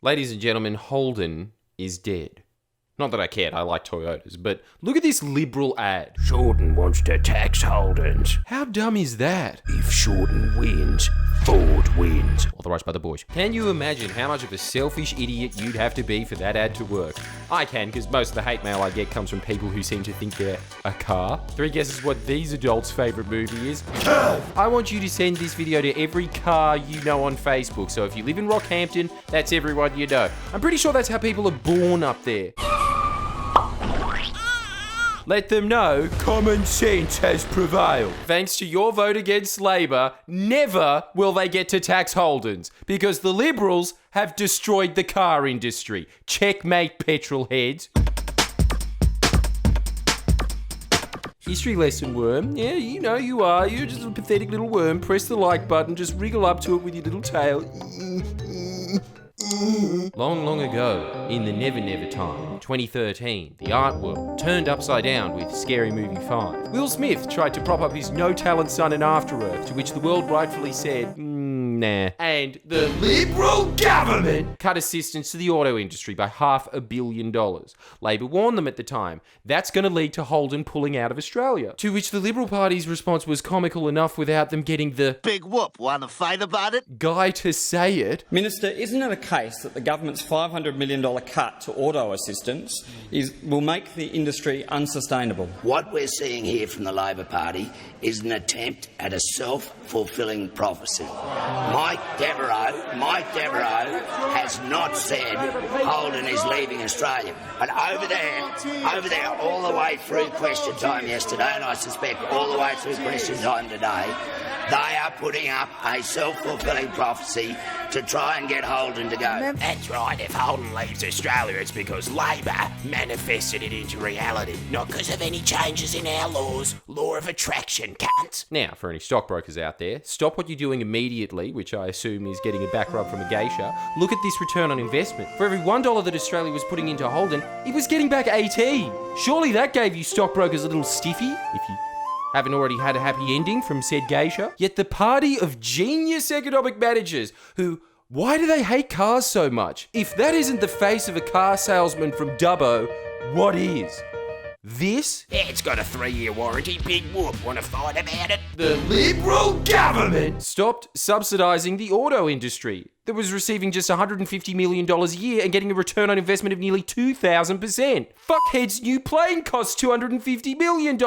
Ladies and gentlemen, Holden is dead. Not that I cared, I like Toyotas, but look at this Liberal ad. Shorten wants to tax Holdens. How dumb is that? If Shorten wins, Ford wins. Authorised by the Bush. Can you imagine how much of a selfish idiot you'd have to be for that ad to work? I can, because most of the hate mail I get comes from people who seem to think they're a car. 3 guesses what these adults' favourite movie is? I want you to send this video to every car you know on Facebook, so if you live in Rockhampton, that's everyone you know. I'm pretty sure that's how people are born up there. Let them know common sense has prevailed. Thanks to your vote against Labor, never will they get to tax Holdens, because the Liberals have destroyed the car industry. Checkmate, petrol heads. History lesson, worm. Yeah, you know you are. You're just a pathetic little worm. Press the like button, just wriggle up to it with your little tail. Long, long ago, in the Never Never time, 2013, the art world turned upside down with Scary Movie 5. Will Smith tried to prop up his no-talent son in After Earth, to which the world rightfully said, nah. And the Liberal government cut assistance to the auto industry by $500 million. Labor warned them at the time, that's going to lead to Holden pulling out of Australia. To which the Liberal Party's response was comical enough without them getting the big whoop, wanna fight about it? Guy to say it. Minister, isn't it a case that the government's $500 million cut to auto assistance will make the industry unsustainable? What we're seeing here from the Labor Party is an attempt at a self-fulfilling prophecy. Mike Devereaux has not said Holden is leaving Australia. But over there, all the way through question time yesterday, and I suspect all the way through question time today, they are putting up a self-fulfilling prophecy to try and get Holden to go. That's right, if Holden leaves Australia, it's because Labor manifested it into reality, not because of any changes in our laws. Law of attraction, cunts. Now, for any stockbrokers out there, stop what you're doing immediately, which I assume is getting a back rub from a geisha. Look at this return on investment. For every $1 that Australia was putting into Holden, it was getting back 18. Surely that gave you stockbrokers a little stiffy, if you haven't already had a happy ending from said geisha. Yet the party of genius economic managers who, why do they hate cars so much? If that isn't the face of a car salesman from Dubbo, what is? This? Yeah, it's got a 3-year warranty, big whoop, wanna fight about it? The Liberal government stopped subsidising the auto industry that was receiving just $150 million a year and getting a return on investment of nearly 2,000%. Fuckhead's new plane costs $250 million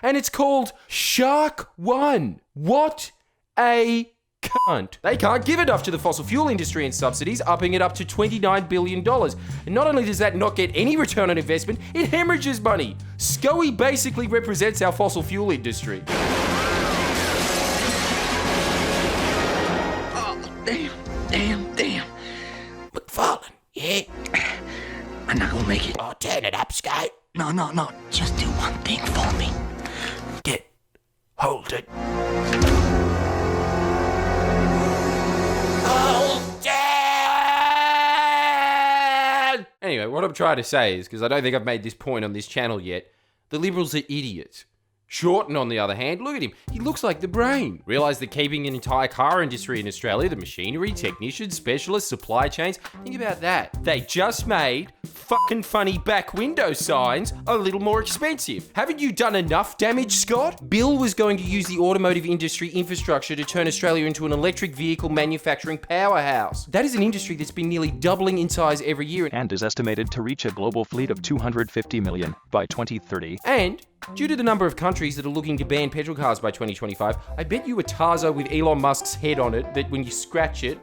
and it's called Shark One. What a cunt. They can't give enough to the fossil fuel industry in subsidies, upping it up to $29 billion. And not only does that not get any return on investment, it hemorrhages money. SCOE basically represents our fossil fuel industry. Oh, damn. McFarlane, yeah? I'm not gonna make it. Oh, turn it up, Scout. No. Just do one thing for me. Get Holden. Anyway, what I'm trying to say is, because I don't think I've made this point on this channel yet, the Liberals are idiots. Shorten, on the other hand, look at him. He looks like the brain. Realise that keeping an entire car industry in Australia, the machinery, technicians, specialists, supply chains, think about that. They just made fucking funny back window signs a little more expensive. Haven't you done enough damage, Scott? Bill was going to use the automotive industry infrastructure to turn Australia into an electric vehicle manufacturing powerhouse. That is an industry that's been nearly doubling in size every year and is estimated to reach a global fleet of 250 million by 2030. And due to the number of countries that are looking to ban petrol cars by 2025, I bet you a Tazo with Elon Musk's head on it that when you scratch it,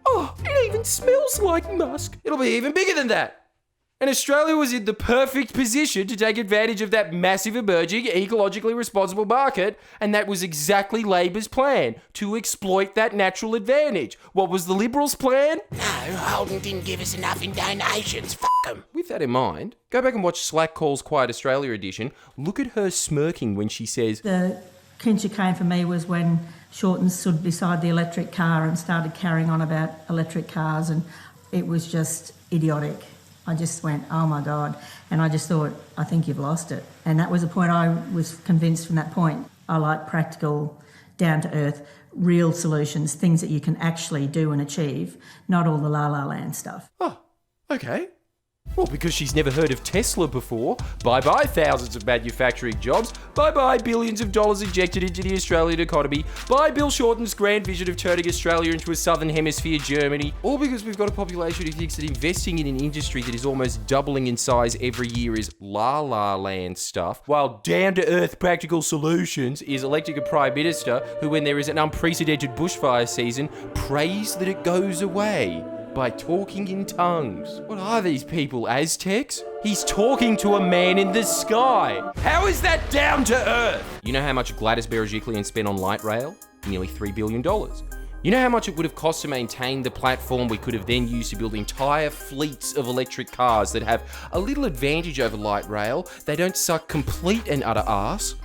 oh, it even smells like Musk. It'll be even bigger than that. And Australia was in the perfect position to take advantage of that massive emerging ecologically responsible market, and that was exactly Labor's plan, to exploit that natural advantage. What was the Liberals' plan? No, Holden didn't give us enough in donations. F*** him. With that in mind, go back and watch Slack Calls Quiet Australia edition. Look at her smirking when she says, The clincher came for me was when Shorten stood beside the electric car and started carrying on about electric cars, and it was just idiotic. I just went, oh my God. And I just thought, I think you've lost it. And that was the point I was convinced from that point. I like practical down-to-earth, real solutions, things that you can actually do and achieve, not all the la-la land stuff. Oh, okay. Well, because she's never heard of Tesla before. Bye-bye thousands of manufacturing jobs. Bye-bye billions of dollars injected into the Australian economy. Bye Bill Shorten's grand vision of turning Australia into a Southern Hemisphere Germany. All because we've got a population who thinks that investing in an industry that is almost doubling in size every year is la-la land stuff, while down-to-earth practical solutions is electing a Prime Minister who, when there is an unprecedented bushfire season, prays that it goes away by talking in tongues. What are these people, Aztecs? He's talking to a man in the sky. How is that down to earth? You know how much Gladys Berejiklian spent on light rail? Nearly $3 billion. You know how much it would have cost to maintain the platform we could have then used to build entire fleets of electric cars that have a little advantage over light rail? They don't suck complete and utter arse.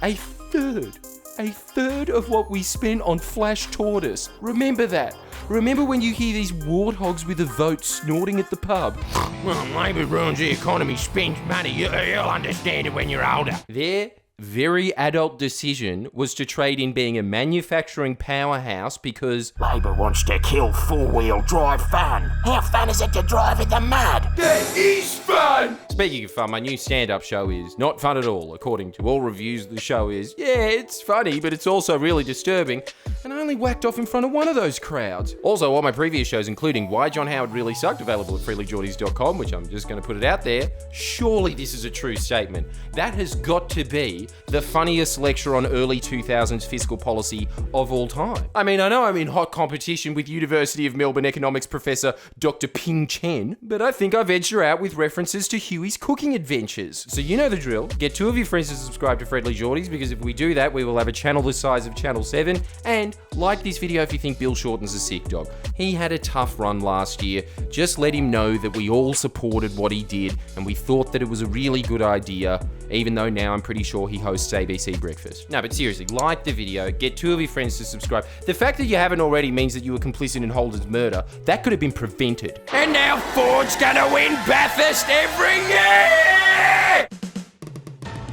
A third of what we spent on Flash Tortoise. Remember that. Remember when you hear these warthogs with a vote snorting at the pub? Well, Labor ruins the economy, spends money. You'll understand it when you're older. Their very adult decision was to trade in being a manufacturing powerhouse because Labor wants to kill four-wheel drive fun. How fun is it to drive in the mud? that is fun! Speaking of fun, my new stand-up show is not fun at all. According to all reviews, the show is, yeah, it's funny, but it's also really disturbing. And I only whacked off in front of one of those crowds. Also, all my previous shows, including Why John Howard Really Sucked, available at friendlyjordies.com, which I'm just going to put it out there. Surely this is a true statement. That has got to be the funniest lecture on early 2000s fiscal policy of all time. I mean, I know I'm in hot competition with University of Melbourne economics professor Dr. Ping Chen, but I think I venture out with references to Huey's cooking adventures. So you know the drill. Get 2 of your friends to subscribe to Friendlyjordies, because if we do that, we will have a channel the size of Channel 7. And like this video if you think Bill Shorten's a sick dog. He had a tough run last year. Just let him know that we all supported what he did, and we thought that it was a really good idea, even though now I'm pretty sure he hosts ABC Breakfast. No, but seriously, like the video, get 2 of your friends to subscribe. The fact that you haven't already means that you were complicit in Holden's murder. That could have been prevented. And now Ford's gonna win Bathurst every year!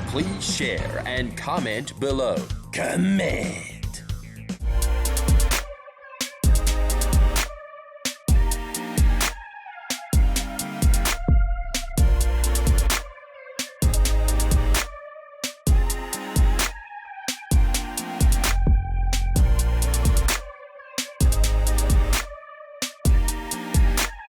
Please share and comment below. Come on.